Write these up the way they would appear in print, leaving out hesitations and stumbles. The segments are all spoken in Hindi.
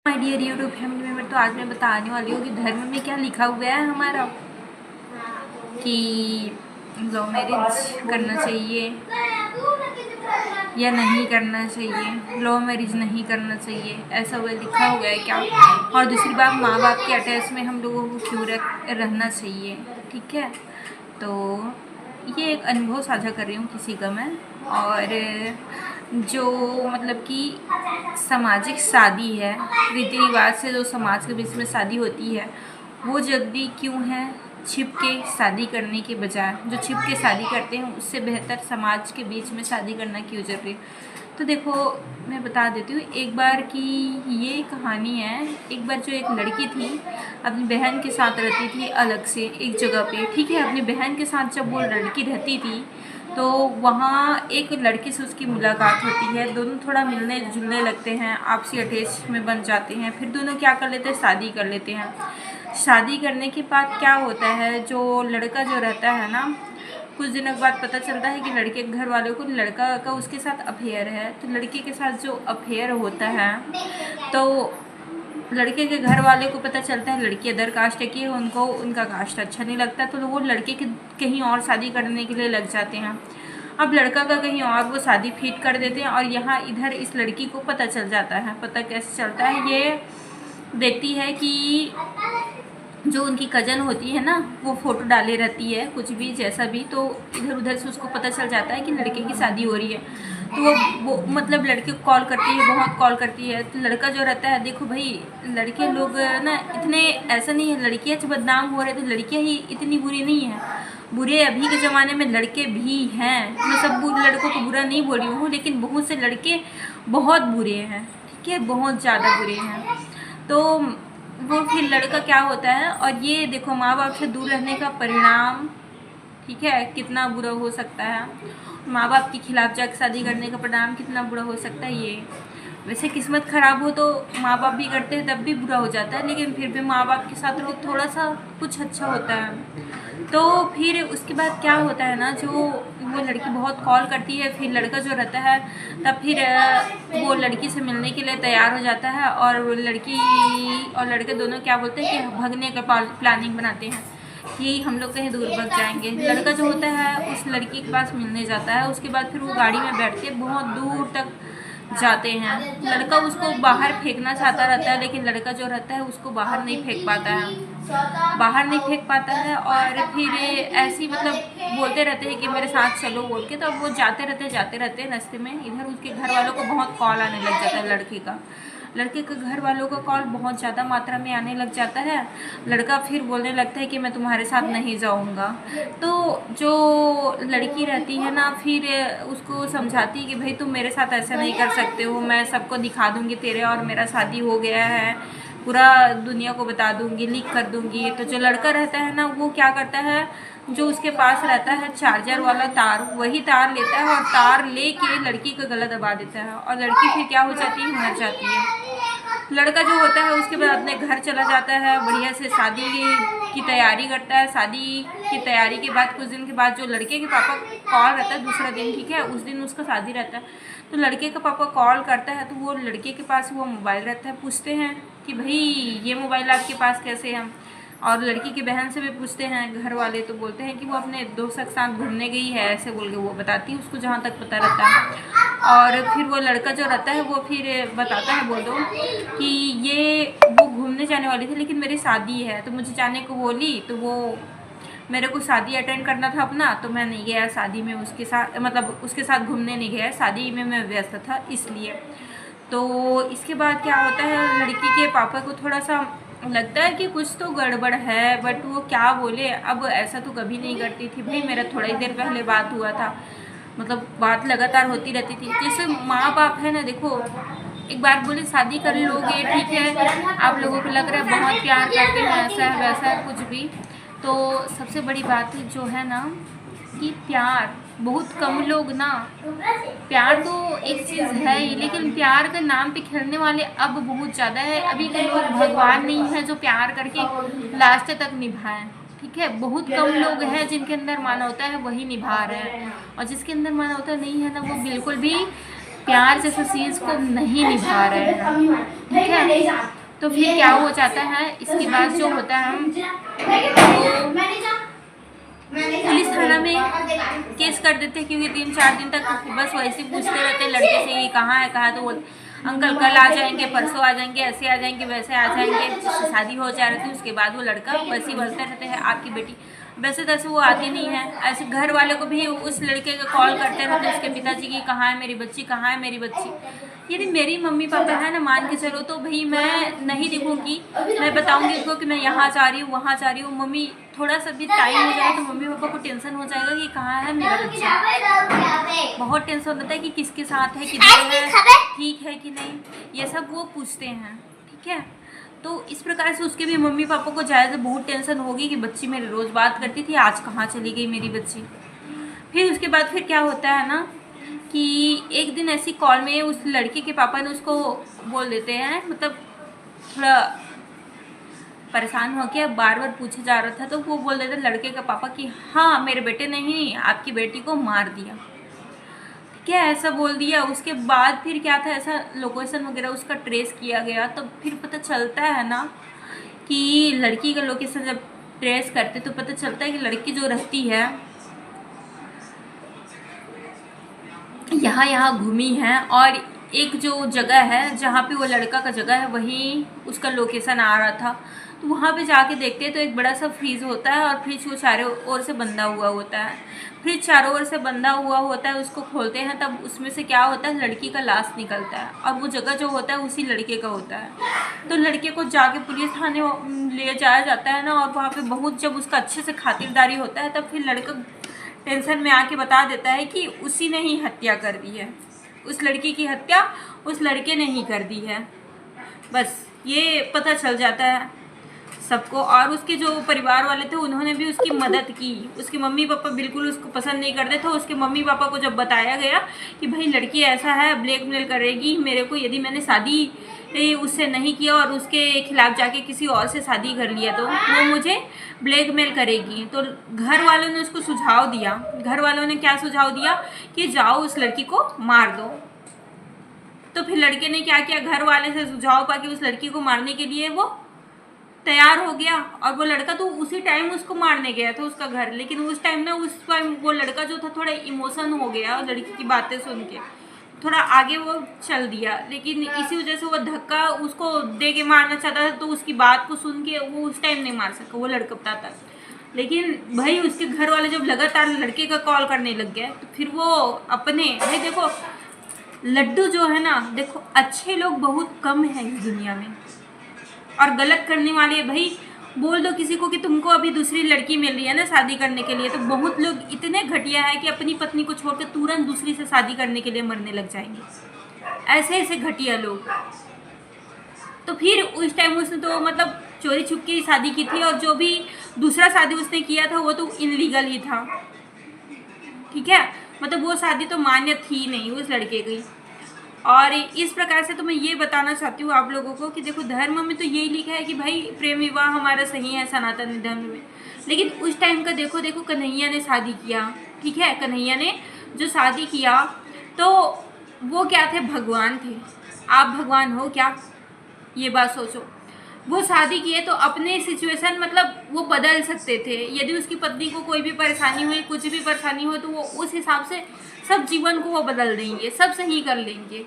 My dear YouTube family member, तो आज मैं बताने वाली हूँ कि धर्म में क्या लिखा हुआ है हमारा कि लव मैरिज करना चाहिए या नहीं करना चाहिए। लव मैरिज नहीं करना चाहिए, ऐसा वह लिखा हुआ है क्या। और दूसरी बात, माँ बाप के अटैच में हम लोगों को क्यों रहना चाहिए। ठीक है, तो ये एक अनुभव साझा कर रही हूँ किसी का मैं। और जो मतलब कि सामाजिक शादी है, रीति रिवाज से जो समाज के बीच में शादी होती है, वो जल्दी क्यों है छिप के शादी करने के बजाय। जो छिप के शादी करते हैं उससे बेहतर समाज के बीच में शादी करना क्यों जरूरी है। तो देखो, मैं बता देती हूँ एक बार की ये कहानी है। एक बार जो एक लड़की थी अपनी बहन के साथ रहती थी अलग से एक जगह पे। ठीक है, अपनी बहन के साथ जब वो लड़की रहती थी तो वहाँ एक लड़के से उसकी मुलाकात होती है। दोनों थोड़ा मिलने जुलने लगते हैं, आपसी अटैच में बन जाते हैं। फिर दोनों क्या कर लेते हैं, शादी कर लेते हैं। शादी करने के बाद क्या होता है, जो लड़का जो रहता है ना, कुछ दिनों के बाद पता चलता है कि लड़के के घर वालों को लड़का का उसके साथ अफेयर है। तो लड़के के साथ जो अफेयर होता है, तो लड़के के घर वाले को पता चलता है लड़की अदर कास्ट की है, उनको उनका कास्ट अच्छा नहीं लगता, तो वो लड़के के कहीं और शादी करने के लिए लग जाते हैं। अब लड़का का कहीं और वो शादी फिट कर देते हैं, और यहाँ इधर इस लड़की को पता चल जाता है। पता कैसे चलता है, ये देखती है कि जो उनकी कज़न होती है ना, वो फ़ोटो डाले रहती है कुछ भी जैसा भी, तो इधर उधर से उसको पता चल जाता है कि लड़के की शादी हो रही है। तो वो मतलब लड़के को कॉल करती है, बहुत कॉल करती है। तो लड़का जो रहता है, देखो भाई लड़के लोग ना इतने ऐसा नहीं है, लड़कियाँ जो बदनाम हो रहे तो लड़कियाँ ही इतनी बुरी नहीं है। बुरे अभी के ज़माने में लड़के भी हैं। मैं सब लड़कों को बुरा नहीं बोल रही हूँ, लेकिन बहुत से लड़के बहुत बुरे हैं। ठीक है, बहुत ज़्यादा बुरे हैं। तो वो फिर लड़का क्या होता है, और ये देखो माँ बाप से दूर रहने का परिणाम, ठीक है, कितना बुरा हो सकता है। माँ बाप के खिलाफ जाकर शादी करने का परिणाम कितना बुरा हो सकता है। ये वैसे किस्मत ख़राब हो तो माँ बाप भी करते हैं तब भी बुरा हो जाता है, लेकिन फिर भी माँ बाप के साथ रहो थोड़ा सा कुछ अच्छा होता है। तो फिर उसके बाद क्या होता है ना, जो वो लड़की बहुत कॉल करती है, फिर लड़का जो रहता है तब फिर वो लड़की से मिलने के लिए तैयार हो जाता है। और लड़की और लड़के दोनों क्या बोलते हैं कि भागने का प्लानिंग बनाते हैं कि हम लोग कहीं दूर भाग जाएंगे। लड़का जो होता है उस लड़की के पास मिलने जाता है। उसके बाद फिर वो गाड़ी में बैठ के बहुत दूर तक जाते हैं। लड़का उसको बाहर फेंकना चाहता रहता है, लेकिन लड़का जो रहता है उसको बाहर नहीं फेंक पाता है, बाहर नहीं फेंक पाता है। और फिर ऐसी मतलब बोलते रहते हैं कि मेरे साथ चलो बोल के, तो वो जाते रहते रास्ते में। इधर उसके घर वालों को बहुत कॉल आने लग जाता है लड़के के घर वालों का कॉल बहुत ज़्यादा मात्रा में आने लग जाता है। लड़का फिर बोलने लगता है कि मैं तुम्हारे साथ नहीं जाऊंगा। तो जो लड़की रहती है ना, फिर उसको समझाती है कि भाई तुम मेरे साथ ऐसा नहीं कर सकते हो, मैं सबको दिखा दूंगी तेरे और मेरा शादी हो गया है, पूरा दुनिया को बता दूंगी, लीक कर दूंगी। तो जो लड़का रहता है ना, वो क्या करता है, जो उसके पास रहता है चार्जर वाला तार, वही तार लेता है और तार लेके लड़की का गला दबा देता है। और लड़की फिर क्या हो जाती है, मर जाती है। लड़का जो होता है उसके बाद अपने घर चला जाता है, बढ़िया से शादी की तैयारी करता है। शादी की तैयारी के बाद कुछ दिन के बाद जो लड़के के पापा कॉल रहता है दूसरा दिन, ठीक है, उस दिन उसका शादी रहता है, तो लड़के का पापा कॉल करता है। तो वो लड़के के पास वो मोबाइल रहता है। पूछते हैं कि भाई ये मोबाइल आपके पास कैसे है। और लड़की की बहन से भी पूछते हैं घर वाले, तो बोलते हैं कि वो अपने दोस्त के साथ घूमने गई है, ऐसे बोल के वो बताती है उसको जहाँ तक पता रहता है। और फिर वो लड़का जो रहता है वो फिर बताता है, बोल दो कि ये वो घूमने जाने वाली थी लेकिन मेरी शादी है तो मुझे जाने को बोली, तो वो मेरे को शादी अटेंड करना था अपना, तो मैं नहीं गया शादी में उसके साथ, मतलब उसके साथ घूमने नहीं गया, शादी में मैं व्यस्त था इसलिए। तो इसके बाद क्या होता है, लड़की के पापा को थोड़ा सा लगता है कि कुछ तो गड़बड़ है, बट वो क्या बोले। अब ऐसा तो कभी नहीं करती थी भाई, मेरा थोड़ा ही देर पहले बात हुआ था, मतलब बात लगातार होती रहती थी। जैसे माँ बाप है ना, देखो एक बार बोले शादी कर लोगे ठीक है, आप लोगों को लग रहा है बहुत प्यार करते हैं, ऐसा है वैसा है कुछ भी, तो सबसे बड़ी बात जो है ना कि प्यार, बहुत कम लोग ना, प्यार तो एक चीज़ है ही, लेकिन प्यार के नाम पे खेलने वाले अब बहुत ज़्यादा है। अभी के लोग भगवान नहीं है जो प्यार करके लास्ट तक निभाएं। ठीक है, बहुत कम लोग हैं जिनके अंदर मानवता है वही निभा रहे हैं, और जिसके अंदर मानवता नहीं है ना, वो बिल्कुल भी प्यार जैसा चीज़ को नहीं निभा रहे हैं, ठीक है। तो फिर क्या हो जाता है, इसके बाद जो होता है तो पुलिस थाना में केस कर देते हैं, क्योंकि 3-4 दिन तक बस वैसे पूछते रहते हैं लड़के से, ये कहाँ है कहाँ, तो अंकल कल आ जाएंगे, परसों आ जाएंगे, ऐसे आ जाएंगे, वैसे आ जाएंगे। शादी हो जा रही थी, उसके बाद वो लड़का वैसे ही बोलते रहते हैं आपकी बेटी, वैसे तैसे वो आती नहीं है। ऐसे घर वाले को भी उस लड़के का कॉल करते रहते हैं, उसके पिताजी की, कहाँ है मेरी बच्ची, कहाँ है मेरी बच्ची। यदि मेरी मम्मी पापा है ना, मान के चलो, तो भाई मैं नहीं दिखूंगी, मैं बताऊंगी उसको कि मैं यहाँ जा रही हूँ, वहाँ जा रही हूँ। मम्मी थोड़ा सा भी टाइम हो जाए तो मम्मी पापा को टेंशन हो जाएगा कि कहाँ है मेरा बच्चा, बहुत टेंशन होता है कि किसके साथ है, किधर है, ठीक है कि नहीं, ये सब वो पूछते हैं, ठीक है। तो इस प्रकार से उसके भी मम्मी पापा को ज़्यादा बहुत टेंशन होगी कि बच्ची मेरी रोज़ बात करती थी, आज कहाँ चली गई मेरी बच्ची। फिर उसके बाद फिर क्या होता है ना कि एक दिन ऐसी कॉल में उस लड़के के पापा ने उसको बोल देते हैं, मतलब थोड़ा परेशान हो के बार बार पूछा जा रहा था, तो वो बोल देते लड़के का पापा कि हाँ मेरे बेटे ने ही आपकी बेटी को मार दिया, क्या ऐसा बोल दिया। उसके बाद फिर क्या था, ऐसा लोकेशन वगैरह उसका ट्रेस किया गया, तो फिर पता चलता है ना कि लड़की का लोकेशन जब ट्रेस करते तो पता चलता है कि लड़की जो रहती है यहाँ घूमी है, और एक जो जगह है जहाँ पे वो लड़का का जगह है वहीं उसका लोकेशन आ रहा था। तो वहाँ पे जाके देखते हैं तो एक बड़ा सा फ्रिज होता है, और फ्रिज वो चारों ओर से बंधा हुआ होता है। फ्रिज चारों ओर से बंधा हुआ होता है, उसको खोलते हैं तब उसमें से क्या होता है, लड़की का लाश निकलता है, और वो जगह जो होता है उसी लड़के का होता है। तो लड़के को जाके पुलिस थाने ले जाया जाता है ना, और वहाँ पे बहुत जब उसका अच्छे से खातिरदारी होता है तब फिर लड़का टेंशन में आके बता देता है कि उसी ने ही हत्या कर दी है, उस लड़की की हत्या उस लड़के ने ही कर दी है। बस ये पता चल जाता है सबको। और उसके जो परिवार वाले थे उन्होंने भी उसकी मदद की। उसके मम्मी पापा बिल्कुल उसको पसंद नहीं करते थे। उसके मम्मी पापा को जब बताया गया कि भाई लड़की ऐसा है, ब्लैकमेल करेगी मेरे को, यदि मैंने शादी उससे नहीं किया और उसके खिलाफ जाके किसी और से शादी कर लिया तो वो मुझे ब्लैकमेल करेगी। तो घर वालों ने उसको सुझाव दिया। घर वालों ने क्या सुझाव दिया कि जाओ उस लड़की को मार दो। तो फिर लड़के ने क्या किया, घर वाले से सुझाव पाके उस लड़की को मारने के लिए वो तैयार हो गया। और वो लड़का तो उसी टाइम उसको मारने गया था उसका घर, लेकिन उस टाइम ना उस टाइम वो लड़का जो था थोड़ा इमोशन हो गया और लड़की की बातें सुन के थोड़ा आगे वो चल दिया। लेकिन इसी वजह से वो धक्का उसको दे के मारना चाहता था, तो उसकी बात को सुन के वो उस टाइम नहीं मार सका, वो लड़का बताता। लेकिन भाई उसके घर वाले जब लगातार लड़के का कॉल करने लग गए तो फिर वो अपने भाई देखो लड्डू जो है ना, देखो अच्छे लोग बहुत कम हैं इस दुनिया में, और गलत करने वाले भाई बोल दो किसी को कि तुमको अभी दूसरी लड़की मिल रही है ना शादी करने के लिए, तो बहुत लोग इतने घटिया है कि अपनी पत्नी को छोड़कर तुरंत दूसरी से शादी करने के लिए मरने लग जाएंगे। ऐसे ऐसे घटिया लोग। तो फिर उस टाइम उसने तो मतलब चोरी छुपके ही शादी की थी, और जो भी दूसरा शादी उसने किया था वो तो इनलीगल ही था, ठीक है। मतलब वो शादी तो मान्य थी नहीं उस लड़के की। और इस प्रकार से तो मैं ये बताना चाहती हूँ आप लोगों को कि देखो धर्म में तो यही लिखा है कि भाई प्रेम विवाह हमारा सही है सनातन धर्म में। लेकिन उस टाइम का देखो कन्हैया ने शादी किया, ठीक है। कन्हैया ने जो शादी किया तो वो क्या थे, भगवान थे। आप भगवान हो क्या, ये बात सोचो। वो शादी किए तो अपने सिचुएशन मतलब वो बदल सकते थे। यदि उसकी पत्नी को कोई भी परेशानी हुई, कुछ भी परेशानी हो, तो वो उस हिसाब से सब जीवन को वो बदल देंगे, सब सही कर लेंगे।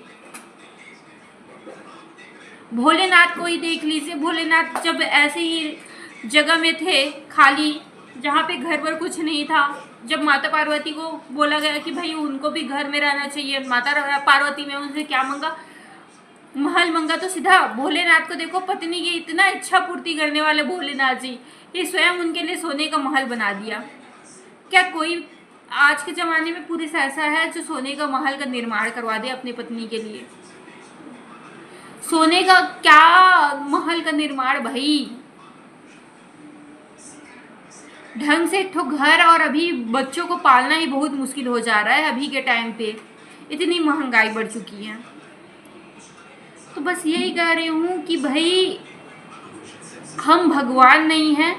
भोलेनाथ को ही देख लीजिए। भोलेनाथ जब ऐसे ही जगह में थे खाली, जहाँ पे घर पर कुछ नहीं था, जब माता पार्वती को बोला गया कि भाई उनको भी घर में रहना चाहिए, माता पार्वती ने उनसे क्या मांगा, महल मांगा, तो सीधा भोलेनाथ को देखो पत्नी की इतना इच्छा पूर्ति करने वाले भोलेनाथ जी ये स्वयं उनके लिए सोने का महल बना दिया। क्या कोई आज के ज़माने में पुरुष ऐसा है जो सोने का महल का निर्माण करवा दे अपनी पत्नी के लिए? सोने का क्या महल का निर्माण भाई, ढंग से एक ठो घर। और अभी बच्चों को पालना ही बहुत मुश्किल हो जा रहा है अभी के टाइम पे, इतनी महंगाई बढ़ चुकी है। तो बस यही कह रही हूँ कि भाई हम भगवान नहीं हैं,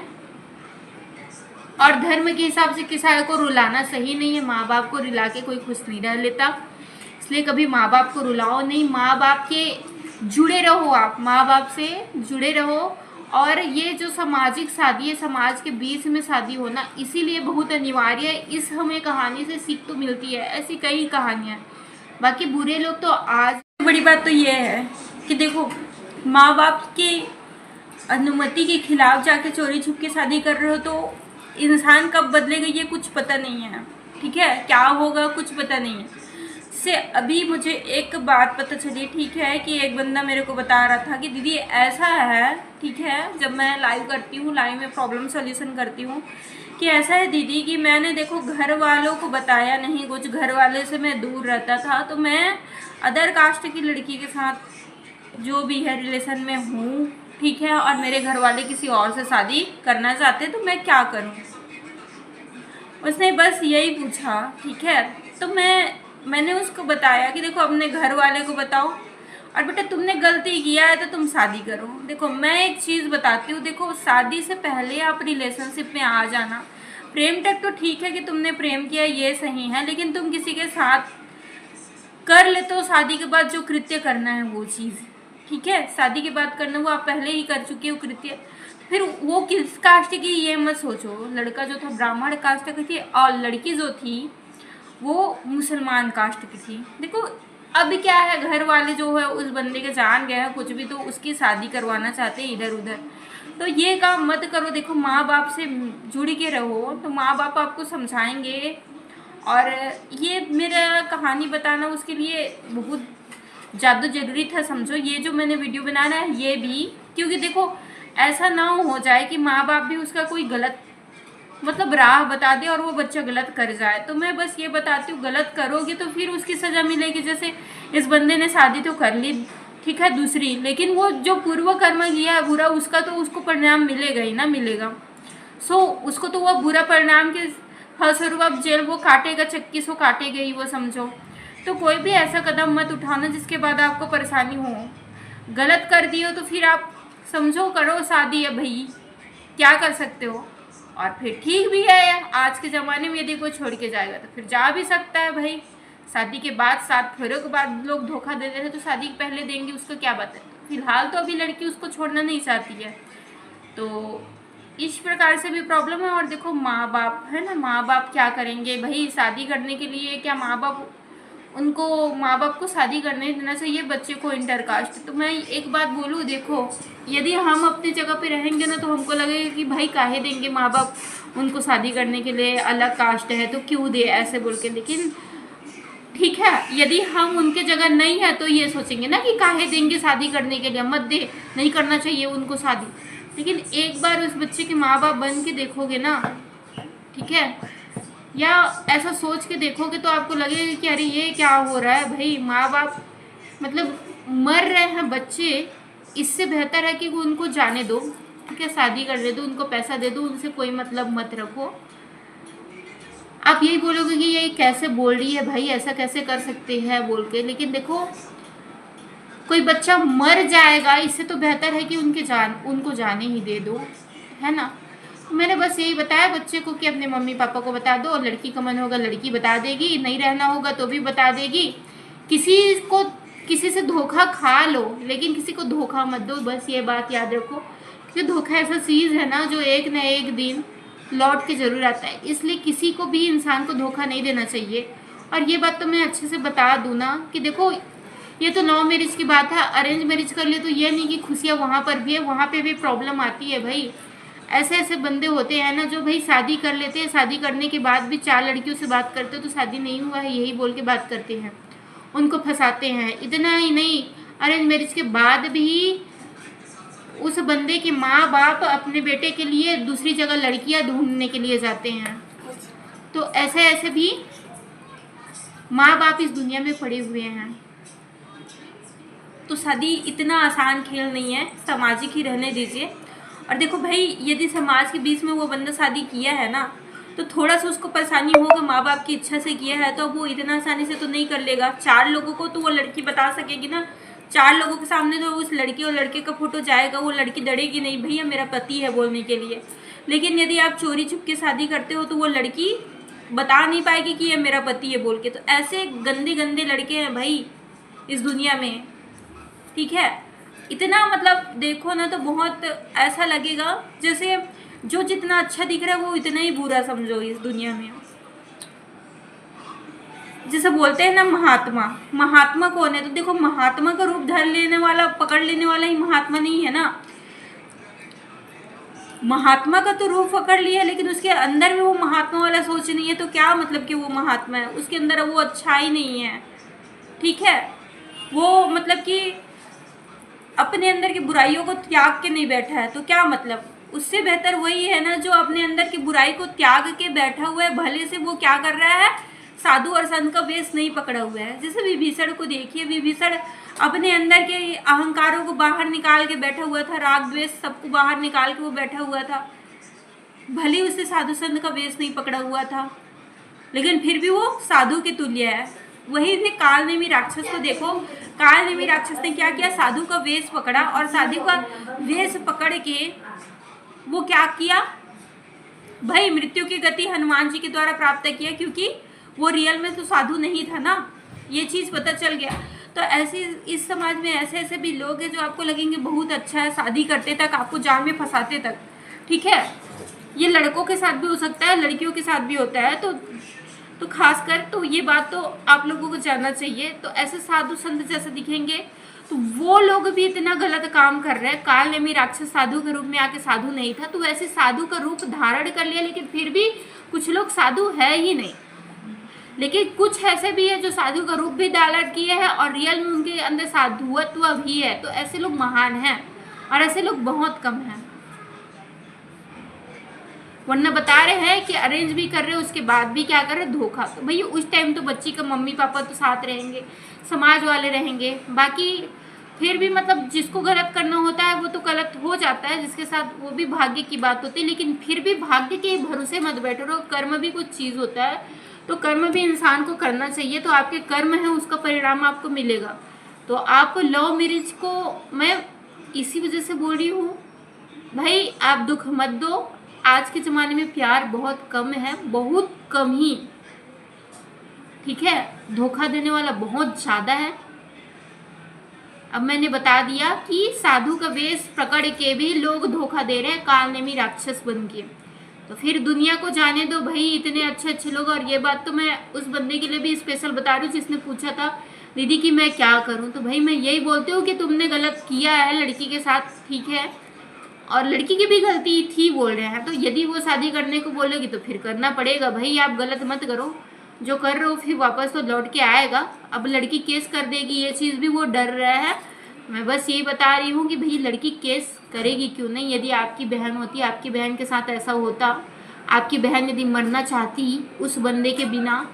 और धर्म के हिसाब से किसी को रुलाना सही नहीं है। माँ बाप को रुला के कोई खुश नहीं रह लेता, इसलिए कभी माँ बाप को रुलाओ नहीं, माँ बाप के जुड़े रहो, आप माँ बाप से जुड़े रहो। और ये जो सामाजिक शादी है, समाज के बीच में शादी होना इसीलिए बहुत अनिवार्य है। इस हमें कहानी से सीख तो मिलती है, ऐसी कई कहानियाँ। बाकी बुरे लोग तो आज, बड़ी बात तो ये है कि देखो माँ बाप की अनुमति के खिलाफ जाके चोरी छुप के शादी कर रहे हो तो इंसान कब बदलेगा ये कुछ पता नहीं है, ठीक है, क्या होगा कुछ पता नहीं है। से अभी मुझे एक बात पता चली, ठीक है, कि एक बंदा मेरे को बता रहा था कि दीदी ऐसा है, ठीक है, जब मैं लाइव करती हूँ, लाइव में प्रॉब्लम सॉल्यूशन करती हूँ, कि ऐसा है दीदी कि मैंने देखो घर वालों को बताया नहीं कुछ, घर वाले से मैं दूर रहता था, तो मैं अदर कास्ट की लड़की के साथ जो भी है रिलेशन में हूँ, ठीक है, और मेरे घर वाले किसी और से शादी करना चाहते तो मैं क्या करूँ। उसने बस यही पूछा, ठीक है। तो मैंने उसको बताया कि देखो अपने घर वाले को बताओ, और बेटा तुमने गलती किया है तो तुम शादी करो। देखो मैं एक चीज़ बताती हूँ, देखो शादी से पहले आप रिलेशनशिप में आ जाना, प्रेम तक तो ठीक है कि तुमने प्रेम किया ये सही है, लेकिन तुम किसी के साथ कर ले तो शादी के बाद जो कृत्य करना है वो चीज़, ठीक है, शादी के बाद करना वो आप पहले ही कर चुके हो कृत्य, फिर वो किस कास्ट की ये मत सोचो। लड़का जो था ब्राह्मण कास्ट का थी और लड़की जो थी वो मुसलमान कास्ट की थी। देखो अब क्या है, घर वाले जो है उस बंदे के जान गए हैं कुछ भी तो उसकी शादी करवाना चाहते हैं इधर उधर, तो ये काम मत करो। देखो माँ बाप से जुड़ के रहो तो माँ बाप आपको समझाएंगे। और ये मेरा कहानी बताना उसके लिए बहुत ज़्यादा ज़रूरी था, समझो। ये जो मैंने वीडियो बनाना है ये भी क्योंकि देखो ऐसा ना हो जाए कि माँ बाप भी उसका कोई गलत मतलब राह बता दे और वो बच्चा गलत कर जाए। तो मैं बस ये बताती हूँ गलत करोगे तो फिर उसकी सज़ा मिलेगी। जैसे इस बंदे ने शादी तो कर ली, ठीक है, दूसरी, लेकिन वो जो पूर्व कर्म किया है बुरा उसका तो उसको परिणाम मिलेगा ही ना, मिलेगा। सो उसको तो वो बुरा परिणाम के फलस्वरूप अब जेल वो काटेगा, चक्की सो काटेगा ही वो, समझो। तो कोई भी ऐसा कदम मत उठाना जिसके बाद आपको परेशानी हो। गलत कर दियो तो फिर आप समझो करो शादी है भाई, क्या कर सकते हो। और फिर ठीक भी है, आज के ज़माने में यदि कोई छोड़ के जाएगा तो फिर जा भी सकता है भाई। शादी के बाद 7 फेरों के बाद लोग धोखा दे देते हैं तो शादी के पहले देंगे, उसको क्या बात है। फिलहाल तो अभी लड़की उसको छोड़ना नहीं चाहती है, तो इस प्रकार से भी प्रॉब्लम है। और देखो माँ बाप है ना, माँ बाप क्या करेंगे भाई शादी करने के लिए, क्या माँ बाप को शादी करने देना चाहिए बच्चे को इंटरकास्ट। तो मैं एक बात बोलूँ, देखो यदि हम अपनी जगह पे रहेंगे ना तो हमको लगेगा कि भाई काहे देंगे माँ बाप उनको शादी करने के लिए, अलग कास्ट है तो क्यों दे ऐसे बोल के। लेकिन ठीक है, यदि हम उनके जगह नहीं है तो ये सोचेंगे ना कि काहे देंगे शादी करने के लिए, मत दे, नहीं करना चाहिए उनको शादी। लेकिन एक बार उस बच्चे के माँ बाप बन के देखोगे ना, ठीक है, या ऐसा सोच के देखोगे तो आपको लगेगा कि अरे ये क्या हो रहा है भाई, माँ बाप मतलब मर रहे हैं बच्चे, इससे बेहतर है कि वो उनको जाने दो, ठीक है, शादी कर दे दो, उनको पैसा दे दो, उनसे कोई मतलब मत रखो। आप यही बोलोगे कि ये कैसे बोल रही है भाई, ऐसा कैसे कर सकते हैं बोल के। लेकिन देखो कोई बच्चा मर जाएगा, इससे तो बेहतर है कि उनको जाने ही दे दो, है ना। मैंने बस यही बताया बच्चे को कि अपने मम्मी पापा को बता दो, लड़की का मन होगा लड़की बता देगी, नहीं रहना होगा तो भी बता देगी। किसी से धोखा खा लो लेकिन किसी को धोखा मत दो, बस ये बात याद रखो। क्योंकि धोखा ऐसा चीज़ है ना जो एक न एक दिन लौट के ज़रूर आता है, इसलिए किसी को भी इंसान को धोखा नहीं देना चाहिए। और ये बात तो मैं अच्छे से बता दूँ ना कि देखो ये तो लव मैरिज की बात है, अरेंज मैरिज कर लिए तो ये नहीं कि खुशियाँ वहाँ पर भी है, वहाँ पे भी प्रॉब्लम आती है भाई। ऐसे ऐसे बंदे होते हैं ना जो भाई शादी कर लेते हैं, शादी करने के बाद भी 4 लड़कियों से बात करते हो तो शादी नहीं हुआ है यही बोल के बात करते हैं, उनको फंसाते हैं। इतना ही नहीं, अरेंज मैरिज के बाद भी उस बंदे के माँ बाप अपने बेटे के लिए दूसरी जगह लड़कियां ढूंढने के लिए जाते हैं। तो ऐसे ऐसे भी माँ बाप इस दुनिया में पड़े हुए हैं। तो शादी इतना आसान खेल नहीं है, सामाजिक ही रहने दीजिए। और देखो भाई यदि समाज के बीच में वो बंदा शादी किया है ना तो थोड़ा सा उसको परेशानी होगा, माँ बाप की इच्छा से किया है तो वो इतना आसानी से तो नहीं कर लेगा। 4 लोगों को तो वो लड़की बता सकेगी ना, 4 लोगों के सामने तो उस लड़की और लड़के का फोटो जाएगा, वो लड़की डरेगी नहीं भैया मेरा पति है बोलने के लिए। लेकिन यदि आप चोरी छुप के शादी करते हो तो वो लड़की बता नहीं पाएगी कि ये मेरा पति है बोल के। तो ऐसे गंदे गंदे लड़के हैं भाई इस दुनिया में, ठीक है। इतना मतलब देखो ना तो बहुत ऐसा लगेगा जैसे जो जितना अच्छा दिख रहा है वो इतना ही बुरा समझो इस दुनिया में। जैसे बोलते हैं ना महात्मा, महात्मा कौन है? तो देखो महात्मा का रूप धर लेने वाला, पकड़ लेने वाला ही महात्मा नहीं है ना। महात्मा का तो रूप पकड़ लिया लेकिन उसके अंदर में वो महात्मा वाला सोच नहीं है, तो क्या मतलब कि वो महात्मा है? उसके अंदर वो अच्छा ही नहीं है, ठीक है। वो मतलब कि अपने अंदर की बुराइयों को त्याग के नहीं बैठा है, तो क्या मतलब? उससे बेहतर वही है ना जो अपने अंदर की बुराई को त्याग के बैठा हुआ है। भले से वो क्या कर रहा है, साधु और संत का वेश नहीं पकड़ा हुआ है। जैसे विभीषण को देखिए, विभीषण अपने अंदर के अहंकारों को बाहर निकाल के बैठा हुआ था, राग द्वेष सबको बाहर निकाल के वो बैठा हुआ था। भले उससे साधु संत का वेश नहीं पकड़ा हुआ था लेकिन फिर भी वो साधु के तुल्य है। वही फिर कालनेमी राक्षस को देखो, कालनेमी राक्षस ने क्या किया, साधु का वेश पकड़ा और साधु का वेश पकड़ के वो क्या किया भाई, मृत्यु की गति हनुमान जी के द्वारा प्राप्त किया, क्योंकि वो रियल में तो साधु नहीं था ना, ये चीज़ पता चल गया। तो ऐसे इस समाज में ऐसे ऐसे भी लोग हैं जो आपको लगेंगे बहुत अच्छा है, शादी करते तक आपको जाल में फंसाते तक, ठीक है। ये लड़कों के साथ भी हो सकता है, लड़कियों के साथ भी होता है। तो खासकर तो ये बात तो आप लोगों को जानना चाहिए। तो ऐसे साधु संत जैसे दिखेंगे तो वो लोग भी इतना गलत काम कर रहे हैं। कालनेमी राक्षस साधु के रूप में आके साधु नहीं था, तो वैसे साधु का रूप धारण कर लिया, लेकिन फिर भी कुछ लोग साधु है ही नहीं। लेकिन कुछ ऐसे भी है जो साधु का रूप भी धारण किए हैं और रियल में उनके अंदर साधुत्व भी है। तो ऐसे लोग महान हैं और ऐसे लोग बहुत कम हैं। वरना बता रहे हैं कि अरेंज भी कर रहे हैं, उसके बाद भी क्या कर रहे हैं, धोखा। तो भैया उस टाइम तो बच्ची का मम्मी पापा तो साथ रहेंगे, समाज वाले रहेंगे, बाकी फिर भी मतलब जिसको गलत करना होता है वो तो गलत हो जाता है, जिसके साथ वो भी भाग्य की बात होती है। लेकिन फिर भी भाग्य के भरोसे मत बैठो रहो, कर्म भी कुछ चीज़ होता है, तो कर्म भी इंसान को करना चाहिए। तो आपके कर्म है उसका परिणाम आपको मिलेगा। तो आप लव मैरिज को मैं इसी वजह से बोल रही हूँ भाई, आप दुख मत दो। आज के ज़माने में प्यार बहुत कम है, बहुत कम ही, ठीक है। धोखा देने वाला बहुत ज़्यादा है। अब मैंने बता दिया कि साधु का वेश पकड़ के भी लोग धोखा दे रहे हैं कालनेमी राक्षस बन के। तो फिर दुनिया को जाने दो भाई, इतने अच्छे अच्छे लोग। और ये बात तो मैं उस बंदे के लिए भी स्पेशल बता रही हूँ जिसने पूछा था दीदी कि मैं क्या करूँ। तो भाई मैं यही बोलती हूँ कि तुमने गलत किया है लड़की के साथ, ठीक है, और लड़की की भी गलती थी बोल रहे हैं। तो यदि वो शादी करने को बोलेगी तो फिर करना पड़ेगा भाई, आप गलत मत करो। जो कर रहे हो फिर वापस तो लौट के आएगा। अब लड़की केस कर देगी ये चीज़ भी वो डर रहा है। मैं बस यही बता रही हूँ कि भाई लड़की केस करेगी क्यों नहीं। यदि आपकी बहन होती, आपकी बहन के साथ ऐसा होता, आपकी बहन यदि मरना चाहती उस बंदे के बिना,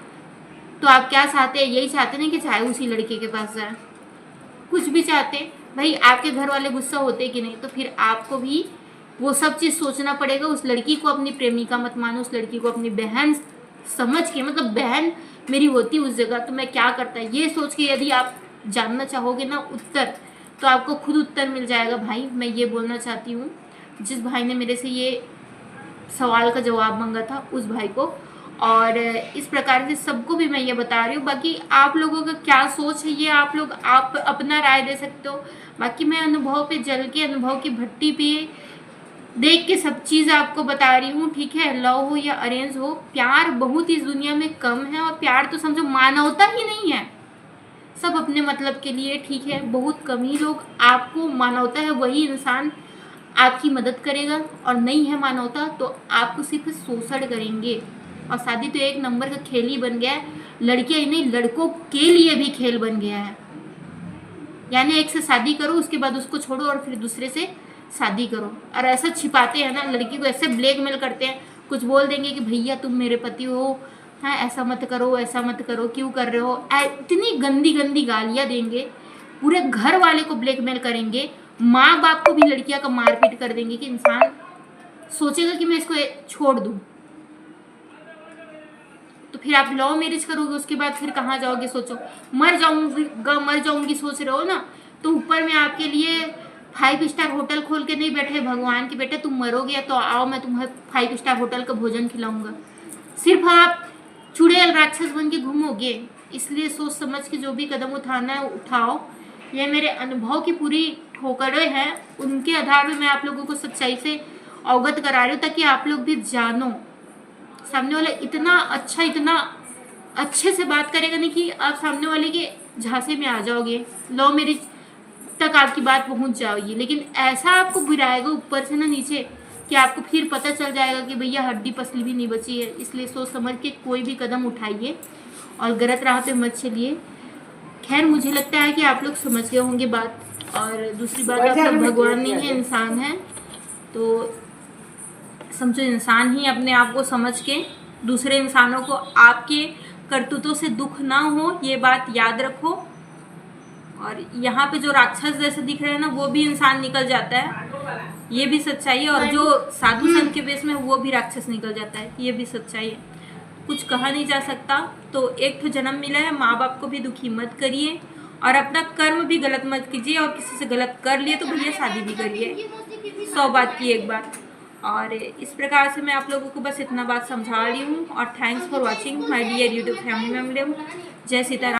तो आप क्या चाहते हैं? यही चाहते ना कि चाहे उसी लड़के के पास जाए, कुछ भी चाहते भाई। आपके घर वाले गुस्सा होते कि नहीं? तो फिर आपको भी वो सब चीज़ सोचना पड़ेगा। उस लड़की को अपनी प्रेमिका मत मानो, उस लड़की को अपनी बहन समझ के, मतलब बहन मेरी होती उस जगह तो मैं क्या करता, ये सोच के यदि आप जानना चाहोगे ना उत्तर, तो आपको खुद उत्तर मिल जाएगा भाई। मैं ये बोलना चाहती हूँ, जिस भाई ने मेरे से ये सवाल का जवाब मांगा था उस भाई को, और इस प्रकार से सबको भी मैं ये बता रही हूँ। बाकी आप लोगों का क्या सोच है ये आप अपना राय दे सकते हो। बाकी मैं अनुभव पे जल के, अनुभव की भट्टी पे देख के सब चीज़ आपको बता रही हूँ, ठीक है। लव हो या अरेंज हो, प्यार बहुत इस दुनिया में कम है। और प्यार तो समझो मानवता ही नहीं है, सब अपने मतलब के लिए, ठीक है। बहुत कम ही लोग आपको मानवता है, वही इंसान आपकी मदद करेगा। और नहीं है मानवता तो आपको सिर्फ शोषण करेंगे। और शादी तो एक नंबर का खेल ही बन गया है, लड़कियां ही नहीं लड़कों के लिए भी खेल बन गया है। यानी एक से शादी करो, उसके बाद उसको छोड़ो और फिर दूसरे से शादी करो। और ऐसा छिपाते हैं ना, लड़की को ऐसे ब्लैकमेल करते हैं, कुछ बोल देंगे कि भैया तुम मेरे पति हो, हाँ ऐसा मत करो, ऐसा मत करो, क्यों कर रहे हो, इतनी गंदी गंदी गालियाँ देंगे, पूरे घर वाले को ब्लैकमेल करेंगे, माँ बाप को भी लड़कियां का मारपीट कर देंगे कि इंसान सोचेगा कि मैं इसको छोड़ दूँ। तो फिर आप लव मैरिज करोगे, उसके बाद फिर कहाँ जाओगे सोचो। मर जाऊंगी सोच रहे हो ना, तो ऊपर में आपके लिए 5 स्टार होटल खोल के नहीं बैठे भगवान के बेटे, तुम मरोगे तो आओ मैं तुम्हें 5 स्टार होटल का भोजन खिलाऊंगा। सिर्फ आप चुड़ैल राक्षस बन के घूमोगे। इसलिए सोच समझ के जो भी कदम उठाना है उठाओ। ये मेरे अनुभव की पूरी ठोकरें हैं, उनके आधार पर मैं आप लोगों को सच्चाई से अवगत करा रही हूँ, ताकि आप लोग भी जानो। सामने वाला इतना अच्छा, इतना अच्छे से बात करेगा नहीं कि आप सामने वाले के झांसे में आ जाओगे, लव मैरिज तक आपकी बात पहुंच जाएगी। लेकिन ऐसा आपको गिराएगा ऊपर से ना नीचे कि आपको फिर पता चल जाएगा कि भैया हड्डी पसली भी नहीं बची है। इसलिए सोच समझ के कोई भी कदम उठाइए और गलत राह पे मत चलिए। खैर मुझे लगता है कि आप लोग समझ गए होंगे बात। और दूसरी बात, आप लोग भगवान नहीं है, इंसान है, तो समझो इंसान ही अपने आप को समझ के दूसरे इंसानों को आपके करतूतों से दुख ना हो, ये बात याद रखो। और यहाँ पे जो राक्षस जैसे दिख रहे हैं ना, वो भी इंसान निकल जाता है, ये भी सच्चाई है। और जो साधु संत के बेस में वो भी राक्षस निकल जाता है, ये भी सच्चाई है। कुछ कहा नहीं जा सकता। तो एक तो जन्म मिला है, माँ बाप को भी दुखी मत करिए और अपना कर्म भी गलत मत कीजिए। और किसी से गलत कर लिए तो भैया शादी भी करिए, 100 बात की एक बात। और इस प्रकार से मैं आप लोगों को बस इतना बात समझा रही हूँ। और thanks for watching my dear YouTube family member. जय सीताराम।